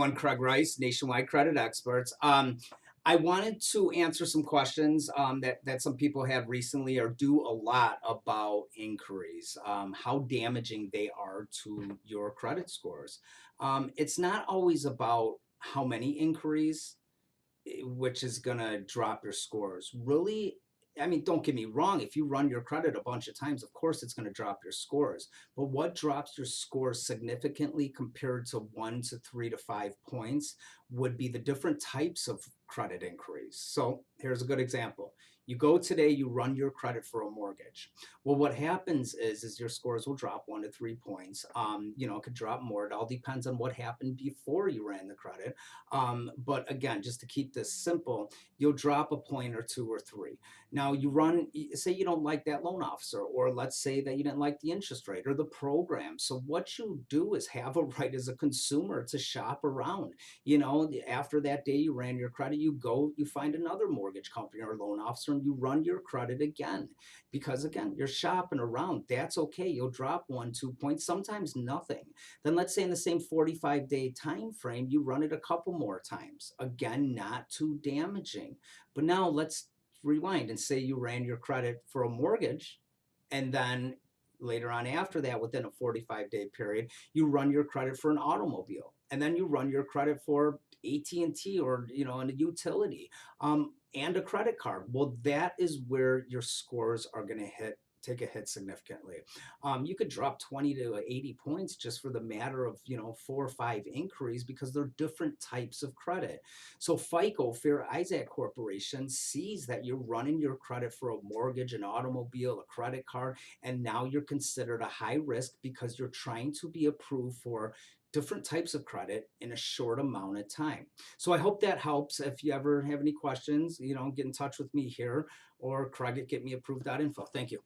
everyone. Craig Rice, Nationwide Credit Experts. I wanted to answer some questions that some people have recently or do a lot about inquiries, how damaging they are to your credit scores. It's not always about how many inquiries, which is going to drop your scores. Really, I mean, don't get me wrong. If you run your credit a bunch of times, of course it's going to drop your scores. But what drops your scores significantly compared to 1 to 3 to 5 points would be the different types of credit inquiries. So here's a good example. You go today, you run your credit for a mortgage. Well, what happens is your scores will drop 1 to 3 points. It could drop more. It all depends on what happened before you ran the credit. But again, just to keep this simple, you'll drop a point or two or three. Now you run, say you don't like that loan officer, or let's say that you didn't like the interest rate or the program. So what you do is have a right as a consumer to shop around. After that day you ran your credit, you go, you find another mortgage company or loan officer and you run your credit again. Because again, you're shopping around. That's okay. You'll drop 1, 2 points, sometimes nothing. Then let's say in the same 45-day time frame, you run it a couple more times. Again, not too damaging. But now let's rewind and say you ran your credit for a mortgage, and then later on after that, within a 45-day period, you run your credit for an automobile, and then you run your credit for AT&T or in a utility, and a credit card. Well, that is where your scores are going to take a hit significantly. You could drop 20 to 80 points just for the matter of 4 or 5 inquiries, because they're different types of credit. So FICO, Fair Isaac Corporation, sees that you're running your credit for a mortgage, an automobile, a credit card, and now you're considered a high risk because you're trying to be approved for different types of credit in a short amount of time. So I hope that helps. If you ever have any questions, get in touch with me here or Craig at getmeapproved.info. Thank you.